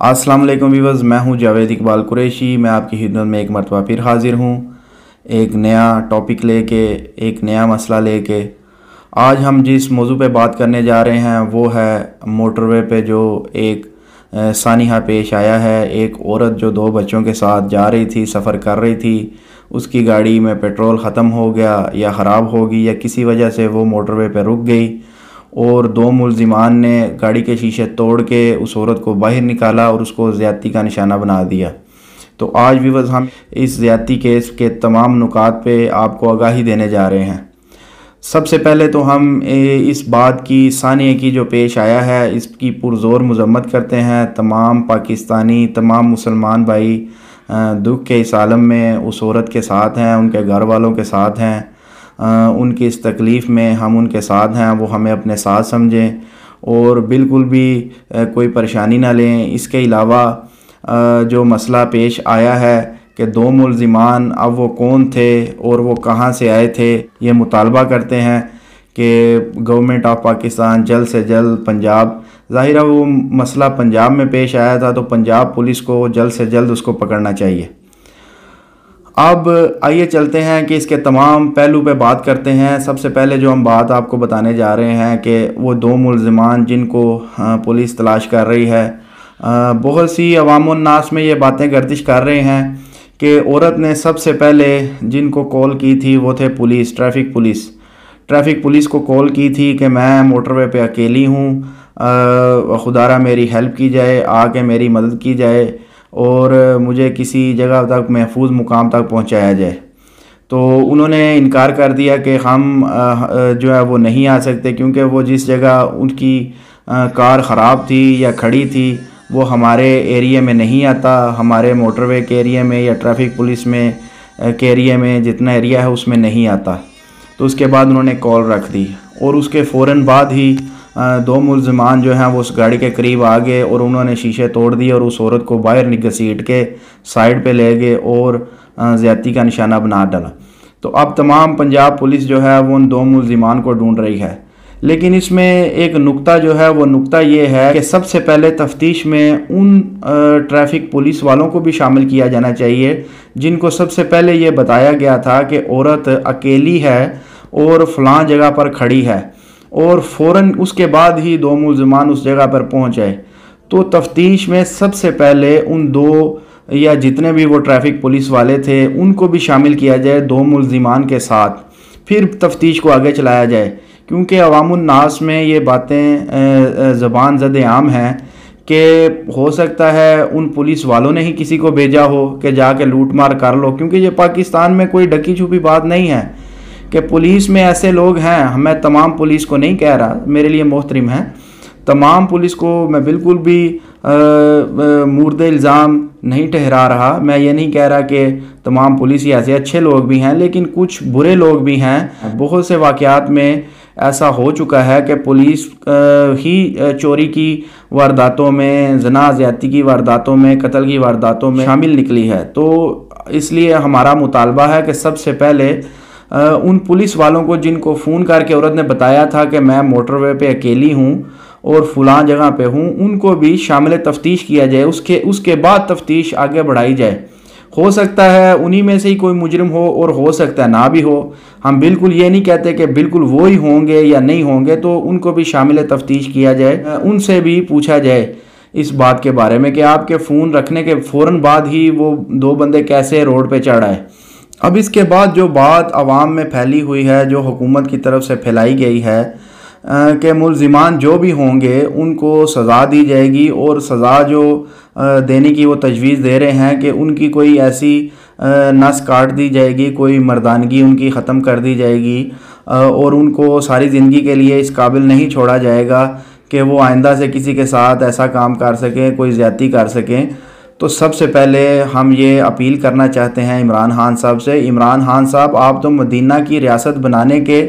अस्सलाम वालेकुम व्यूअर्स, मैं हूं जावेद इकबाल कुरैशी। मैं आपकी खिदमत में एक मरतबा फिर हाज़िर हूं एक नया टॉपिक लेके, एक नया मसला लेके। आज हम जिस मौजू पे बात करने जा रहे हैं वो है मोटरवे पे जो एक सानिहा पेश आया है। एक औरत जो 2 बच्चों के साथ जा रही थी, सफ़र कर रही थी, उसकी गाड़ी में पेट्रोल ख़त्म हो गया या ख़राब हो गई या किसी वजह से वो मोटरवे पे रुक गई और 2 मुलजिमान ने गाड़ी के शीशे तोड़ के उस औरत को बाहर निकाला और उसको ज़्यादती का निशाना बना दिया। तो आज व्यूअर्स हम इस ज़्यादती केस के तमाम नुकात पे आपको आगाही देने जा रहे हैं। सबसे पहले तो हम इस बात की सानिया की जो पेश आया है इसकी पुरज़ोर मज़म्मत करते हैं। तमाम पाकिस्तानी, तमाम मुसलमान भाई दुख के इस आलम में उस औरत के साथ हैं, उनके घर वालों के साथ हैं। उनकी इस तकलीफ़ में हम उनके साथ हैं, वो हमें अपने साथ समझें और बिल्कुल भी कोई परेशानी ना लें। इसके अलावा जो मसला पेश आया है कि 2 मुलजिमान, अब वो कौन थे और वो कहां से आए थे, ये मुतालबा करते हैं कि गवर्नमेंट ऑफ पाकिस्तान जल्द से जल्द पंजाब, ज़ाहिर है वो मसला पंजाब में पेश आया था तो पंजाब पुलिस को जल्द से जल्द उसको पकड़ना चाहिए। अब आइए चलते हैं कि इसके तमाम पहलू पे बात करते हैं। सबसे पहले जो हम बात आपको बताने जा रहे हैं कि वो 2 मुलजिमान जिनको पुलिस तलाश कर रही है, बहुत सी अवामुन्नास में ये बातें गर्दिश कर रहे हैं कि औरत ने सबसे पहले जिनको कॉल की थी वो थे पुलिस, ट्रैफिक पुलिस को कॉल की थी कि मैं मोटरवे पे अकेली हूँ, खुदारा मेरी हेल्प की जाए, आके मेरी मदद की जाए और मुझे किसी जगह तक महफूज मुकाम तक पहुंचाया जाए। तो उन्होंने इनकार कर दिया कि हम जो है वो नहीं आ सकते क्योंकि वो जिस जगह उनकी कार ख़राब थी या खड़ी थी वो हमारे एरिया में नहीं आता, हमारे मोटरवे के एरिया में या ट्रैफिक पुलिस में के एरिया में जितना एरिया है उसमें नहीं आता। तो उसके बाद उन्होंने कॉल रख दी और उसके फ़ौरन बाद ही 2 मुलजिमान जो हैं वो उस गाड़ी के करीब आ गए और उन्होंने शीशे तोड़ दिए और उस औरत को बाहर घसीट के साइड पे ले गए और ज़्यादती का निशाना बना डाला। तो अब तमाम पंजाब पुलिस जो है वो उन 2 मुलजिमान को ढूंढ रही है। लेकिन इसमें एक नुक्ता जो है वो नुक्ता ये है कि सबसे पहले तफ्तीश में उन ट्रैफिक पुलिस वालों को भी शामिल किया जाना चाहिए जिनको सबसे पहले ये बताया गया था कि औरत अकेली है और फ़लाँ जगह पर खड़ी है और फ़ौरन उसके बाद ही 2 मुलजिमान उस जगह पर पहुंच आए। तो तफ्तीश में सबसे पहले उन 2 या जितने भी वो ट्रैफिक पुलिस वाले थे उनको भी शामिल किया जाए 2 मुलजिमान के साथ, फिर तफ्तीश को आगे चलाया जाए। क्योंकि अवामुन्नास में ये बातें ज़बान ज़द आम हैं कि हो सकता है उन पुलिस वालों ने ही किसी को भेजा हो कि जाके लूट मार कर लो, क्योंकि ये पाकिस्तान में कोई ढकी छुपी बात नहीं है कि पुलिस में ऐसे लोग हैं। मैं तमाम पुलिस को नहीं कह रहा, मेरे लिए मोहतरम है, तमाम पुलिस को मैं बिल्कुल भी मुर्दे इल्ज़ाम नहीं ठहरा रहा। मैं ये नहीं कह रहा कि तमाम पुलिस ही ऐसे अच्छे लोग भी हैं, लेकिन कुछ बुरे लोग भी हैं। बहुत से वाक़यात में ऐसा हो चुका है कि पुलिस ही चोरी की वारदातों में, ज़ना ज़्यादती की वारदातों में, कत्ल की वारदातों में शामिल निकली है। तो इसलिए हमारा मुतालबा है कि सबसे पहले उन पुलिस वालों को जिनको फ़ोन करके औरत ने बताया था कि मैं मोटरवे पे अकेली हूँ और फ़लाँ जगह पे हूँ, उनको भी शामिल तफ्तीश किया जाए। उसके बाद तफ्तीश आगे बढ़ाई जाए। हो सकता है उन्हीं में से ही कोई मुजरिम हो और हो सकता है ना भी हो। हम बिल्कुल ये नहीं कहते कि बिल्कुल वो ही होंगे या नहीं होंगे, तो उनको भी शामिल तफ्तीश किया जाए। उनसे भी पूछा जाए इस बात के बारे में कि आपके फ़ोन रखने के फ़ौरन बाद ही वो 2 बंदे कैसे रोड पे चढ़ आए। अब इसके बाद जो बात आवाम में फैली हुई है, जो हुकूमत की तरफ से फैलाई गई है कि मुलजिमान जो भी होंगे उनको सज़ा दी जाएगी और सज़ा जो देने की वो तजवीज़ दे रहे हैं कि उनकी कोई ऐसी नस काट दी जाएगी, कोई मर्दानगी उनकी ख़त्म कर दी जाएगी और उनको सारी ज़िंदगी के लिए इस काबिल नहीं छोड़ा जाएगा कि वो आइंदा से किसी के साथ ऐसा काम कर सकें, कोई ज़्यादती कर सकें। तो सबसे पहले हम ये अपील करना चाहते हैं इमरान खान साहब से। इमरान खान साहब, आप तो मदीना की रियासत बनाने के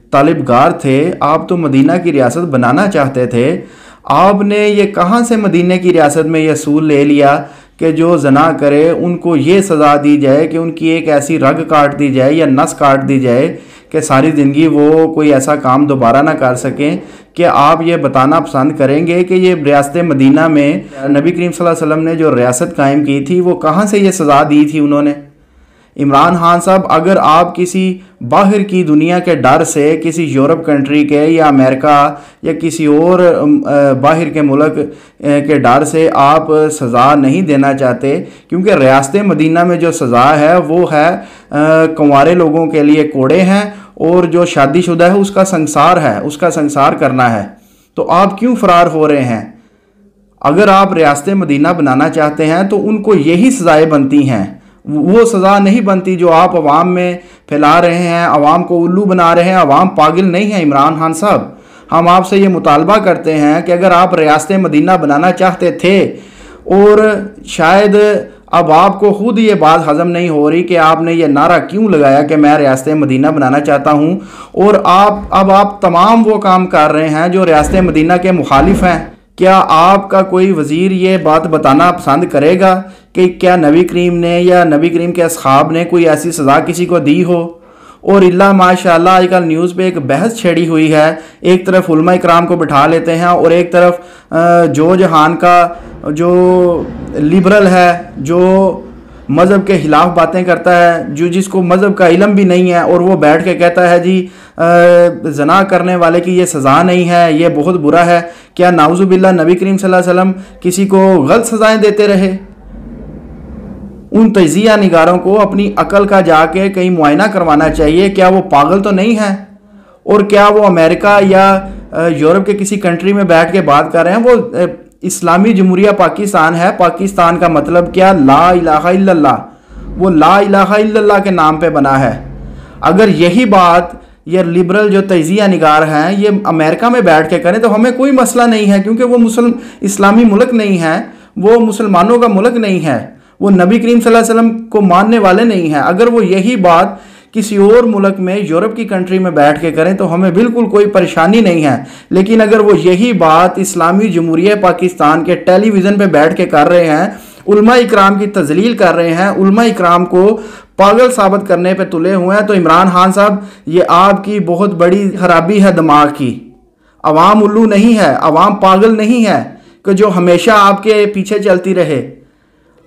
तालिबगार थे, आप तो मदीना की रियासत बनाना चाहते थे। आपने ये कहाँ से मदीने की रियासत में ये असूल ले लिया कि जो ज़ना करे उनको ये सज़ा दी जाए कि उनकी एक ऐसी रग काट दी जाए या नस काट दी जाए कि सारी ज़िंदगी वो कोई ऐसा काम दोबारा ना कर सकें? कि आप ये बताना पसंद करेंगे कि ये रियासत मदीना में नबी करीम सल्लल्लाहु अलैहि वसल्लम ने जो रियासत कायम की थी वो कहाँ से ये सज़ा दी थी उन्होंने? इमरान खान साहब, अगर आप किसी बाहर की दुनिया के डर से, किसी यूरोप कंट्री के या अमेरिका या किसी और बाहर के मुल्क के डर से आप सज़ा नहीं देना चाहते, क्योंकि रियासत मदीना में जो सज़ा है वो है कुंवारे लोगों के लिए कोड़े हैं, और जो शादीशुदा है उसका संसार है, उसका संसार करना है। तो आप क्यों फ़रार हो रहे हैं? अगर आप रियासत मदीना बनाना चाहते हैं तो उनको यही सज़ाएँ बनती हैं, वो सज़ा नहीं बनती जो आप अवाम में फैला रहे हैं, अवाम को उल्लू बना रहे हैं। अवाम पागल नहीं है इमरान खान साहब। हम आपसे ये मुतालबा करते हैं कि अगर आप रियासत मदीना बनाना चाहते थे, और शायद अब आपको खुद ये बात हज़म नहीं हो रही कि आपने ये नारा क्यों लगाया कि मैं रियासत मदीना बनाना चाहता हूँ, और आप तमाम वो काम कर रहे हैं जो रियासत मदीना के मुखालिफ हैं। क्या आपका कोई वज़ीर ये बात बताना पसंद करेगा कि क्या नबी करीम ने या नबी करीम के असहाब ने कोई ऐसी सज़ा किसी को दी हो? और इल्ला माशाल्लाह आजकल न्यूज़ पे एक बहस छेड़ी हुई है। एक तरफ उलमा इकराम को बिठा लेते हैं और एक तरफ जो जहान का जो लिबरल है, जो मज़हब के ख़िलाफ़ बातें करता है, जो जिसको मज़हब का इल्म भी नहीं है, और वो बैठ के कहता है जी ज़ना करने वाले की ये सज़ा नहीं है, ये बहुत बुरा है। क्या नाउज़ुबिल्लाह नबी करीम सल्लल्लाहु अलैहि वसल्लम किसी को गलत सज़ाएं देते रहे? उन तजिया निगारों को अपनी अकल का जाके कहीं मुआयना करवाना चाहिए। क्या वो पागल तो नहीं है? और क्या वो अमेरिका या यूरोप के किसी कंट्री में बैठ के बात कर रहे हैं? वो इस्लामी जमहूरिया पाकिस्तान है। पाकिस्तान का मतलब क्या? ला इलाहा इल्लल्लाह। वो ला इलाहा इल्लल्लाह के नाम पे बना है। अगर यही बात ये लिबरल जो तजिया निगार हैं ये अमेरिका में बैठ के करें तो हमें कोई मसला नहीं है, क्योंकि वो इस्लामी मुल्क नहीं है, वो मुसलमानों का मुल्क नहीं है, वो नबी करीम सल्लल्लाहु अलैहि वसल्लम को मानने वाले नहीं हैं। अगर वो यही बात किसी और मुल्क में, यूरोप की कंट्री में बैठ के करें तो हमें बिल्कुल कोई परेशानी नहीं है। लेकिन अगर वो यही बात इस्लामी जमहूरिया पाकिस्तान के टेलीविज़न पे बैठ के कर रहे हैं, उलमा इकराम की तजलील कर रहे हैं, उलमा इकराम को पागल साबित करने पे तुले हुए हैं, तो इमरान खान साहब ये आपकी बहुत बड़ी खराबी है दिमाग की। अवाम उल्लू नहीं है, अवाम पागल नहीं है कि जो हमेशा आपके पीछे चलती रहे।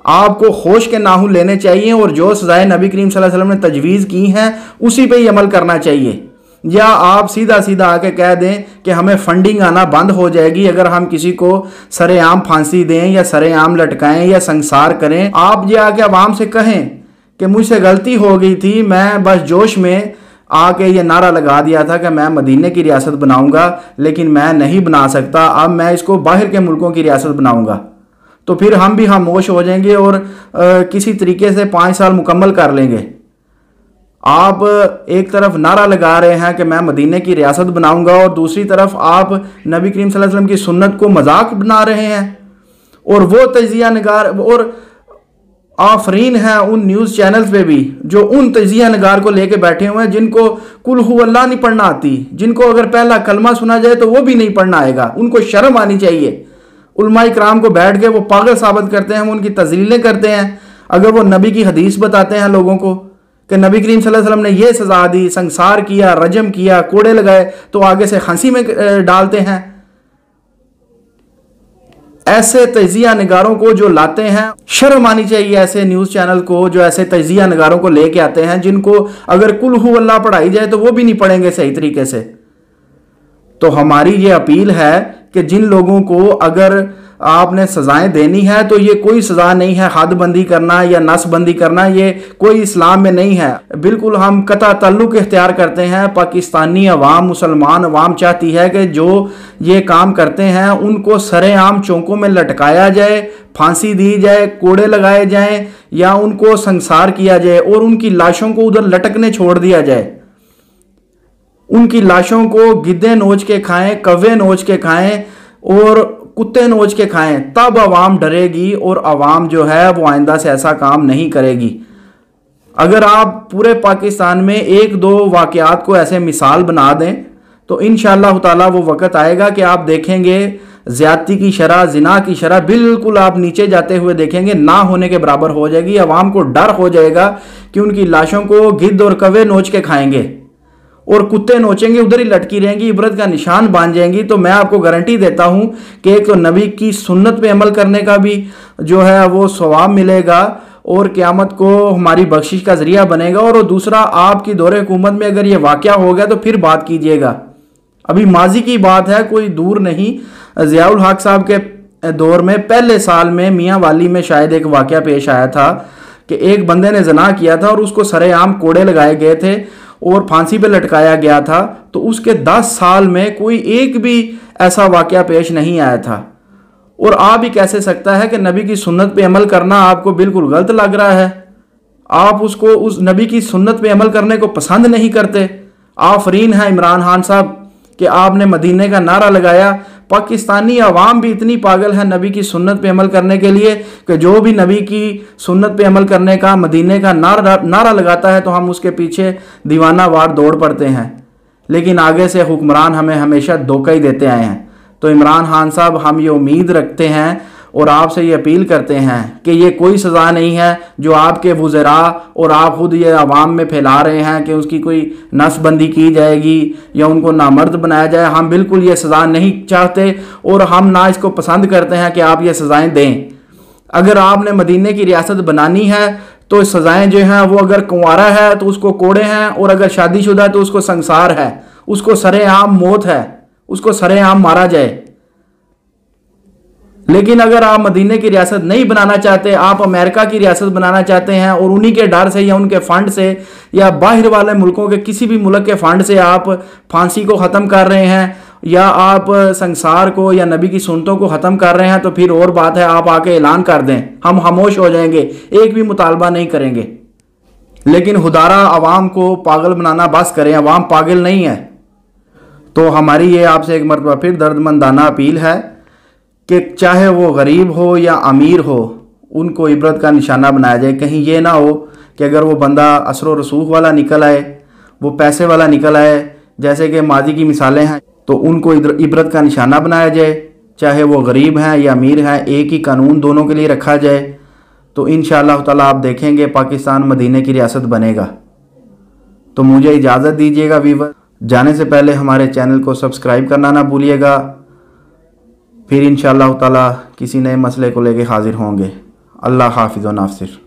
आपको होश के नाहू लेने चाहिए और जो सज़ाएं नबी करीम सल्लल्लाहु अलैहि वसल्लम ने तजवीज़ की हैं उसी पे ही अमल करना चाहिए। या आप सीधा सीधा आके कह दें कि हमें फंडिंग आना बंद हो जाएगी अगर हम किसी को सरेआम फांसी दें या सरेआम लटकाएं या संसार करें। आप ये आके आवाम से कहें कि मुझसे गलती हो गई थी, मैं बस जोश में आके ये नारा लगा दिया था कि मैं मदीने की रियासत बनाऊंगा, लेकिन मैं नहीं बना सकता, अब मैं इसको बाहर के मुल्कों की रियासत बनाऊंगा। तो फिर हम भी खामोश हो जाएंगे और किसी तरीके से 5 साल मुकम्मल कर लेंगे। आप एक तरफ नारा लगा रहे हैं कि मैं मदीने की रियासत बनाऊंगा और दूसरी तरफ आप नबी करीम सल्लल्लाहु अलैहि वसल्लम की सुन्नत को मजाक बना रहे हैं। और वो तजिया नगार और आफरीन हैं उन न्यूज़ चैनल्स पे भी जो उन तजिया नगार को लेके बैठे हुए हैं जिनको कुल हु अल्लाह नहीं पढ़ना आती, जिनको अगर पहला कलमा सुना जाए तो वो भी नहीं पढ़ना आएगा। उनको शर्म आनी चाहिए। उलमा इकराम को बैठ के वो पागल साबित करते हैं, वो उनकी तजलीलें करते हैं। अगर वो नबी की हदीस बताते हैं लोगों को कि नबी करीम सल्लल्लाहु अलैहि वसल्लम ने ये सज़ा दी, संसार किया, रजम किया, कोड़े लगाए, तो आगे से हंसी में डालते हैं। ऐसे तजिया नगारों को जो लाते हैं, शर्म आनी चाहिए ऐसे न्यूज़ चैनल को जो ऐसे तजिया नगारों को लेके आते हैं जिनको अगर कुल हु अल्लाह पढ़ाई जाए तो वो भी नहीं पढ़ेंगे सही तरीके से। तो हमारी ये अपील है कि जिन लोगों को अगर आपने सज़ाएं देनी है तो ये कोई सज़ा नहीं है हद बंदी करना या नसबंदी करना, ये कोई इस्लाम में नहीं है। बिल्कुल हम कता ताल्लुक़ इख्तियार करते हैं। पाकिस्तानी अवाम, मुसलमान अवाम चाहती है कि जो ये काम करते हैं उनको सरेआम चौकों में लटकाया जाए, फांसी दी जाए, कोड़े लगाए जाएं या उनको संसार किया जाए और उनकी लाशों को उधर लटकने छोड़ दिया जाए। उनकी लाशों को गिद्धे नोच के खाएं, कौवे नोच के खाएं और कुत्ते नोच के खाएं, तब आवाम डरेगी और आवाम जो है वो आइंदा से ऐसा काम नहीं करेगी। अगर आप पूरे पाकिस्तान में 1-2 वाक़यात को ऐसे मिसाल बना दें तो इंशाअल्लाह ताला वो वक़्त आएगा कि आप देखेंगे ज़्यादती की शरह, ज़िना की शरह बिल्कुल आप नीचे जाते हुए देखेंगे, ना होने के बराबर हो जाएगी। अवाम को डर हो जाएगा कि उनकी लाशों को गिद्ध और कौवे नोच के खाएंगे और कुत्ते नोचेंगे, उधर ही लटकी रहेंगी, इबरत का निशान बांध जाएंगी। तो मैं आपको गारंटी देता हूं कि एक तो नबी की सुन्नत पे अमल करने का भी जो है वो सवाब मिलेगा और क़यामत को हमारी बख्शिश का ज़रिया बनेगा, और दूसरा आपकी दौरे हुकूमत में अगर ये वाक़या हो गया तो फिर बात कीजिएगा। अभी माजी की बात है, कोई दूर नहीं। ज़ियाउल हक साहब के दौर में पहले साल में मियाँ वाली में शायद एक वाक़या पेश आया था कि एक बंदे ने ज़ना किया था और उसको सरेआम कोड़े लगाए गए थे और फांसी पे लटकाया गया था। तो उसके 10 साल में कोई एक भी ऐसा वाक़या पेश नहीं आया था। और आ भी कैसे सकता है कि नबी की सुन्नत पे अमल करना आपको बिल्कुल गलत लग रहा है, आप उसको उस नबी की सुन्नत पे अमल करने को पसंद नहीं करते। आफरीन है इमरान खान साहब कि आपने मदीने का नारा लगाया। पाकिस्तानी अवाम भी इतनी पागल है नबी की सुन्नत पे अमल करने के लिए कि जो भी नबी की सुन्नत पे अमल करने का, मदीने का नारा लगाता है तो हम उसके पीछे दीवाना वार दौड़ पड़ते हैं। लेकिन आगे से हुक्मरान हमें हमेशा धोखा ही देते आए हैं। तो इमरान खान साहब, हम ये उम्मीद रखते हैं और आपसे ये अपील करते हैं कि ये कोई सज़ा नहीं है जो आपके वुज़रा और आप खुद ये आवाम में फैला रहे हैं कि उसकी कोई नसबंदी की जाएगी या उनको नामर्द बनाया जाए। हम बिल्कुल ये सज़ा नहीं चाहते और हम ना इसको पसंद करते हैं कि आप ये सज़ाएं दें। अगर आपने मदीने की रियासत बनानी है तो सज़ाएं जो हैं वो, अगर कुंवारा है तो उसको कोड़े हैं, और अगर शादीशुदा है तो उसको संसार है, उसको सरेआम मौत है, उसको सरेआम मारा जाए। लेकिन अगर आप मदीने की रियासत नहीं बनाना चाहते, आप अमेरिका की रियासत बनाना चाहते हैं और उन्हीं के डर से या उनके फंड से या बाहर वाले मुल्कों के किसी भी मुल्क के फंड से आप फांसी को ख़त्म कर रहे हैं या आप संसार को या नबी की सुन्नतों को ख़त्म कर रहे हैं, तो फिर और बात है, आप आके ऐलान कर दें, हम खामोश हो जाएंगे, एक भी मुतालबा नहीं करेंगे। लेकिन खुदारा अवाम को पागल बनाना बस करें, अवाम पागल नहीं है। तो हमारी ये आपसे एक मरतबा फिर दर्दमंदाना अपील है कि चाहे वो गरीब हो या अमीर हो, उनको इबरत का निशाना बनाया जाए। कहीं ये ना हो कि अगर वो बंदा असर रसूख वाला निकल आए, वो पैसे वाला निकल आए, जैसे कि माजी की मिसालें हैं, तो उनको इबरत का निशाना बनाया जाए। चाहे वो गरीब हैं या अमीर हैं, एक ही कानून दोनों के लिए रखा जाए। तो इंशाअल्लाह ताला आप देखेंगे पाकिस्तान मदीने की रियासत बनेगा। तो मुझे इजाज़त दीजिएगा वीवर, जाने से पहले हमारे चैनल को सब्सक्राइब करना ना भूलिएगा। फिर इंशाअल्लाह ताला किसी नए मसले को लेके हाजिर होंगे। अल्लाह हाफिज़ व नासिर।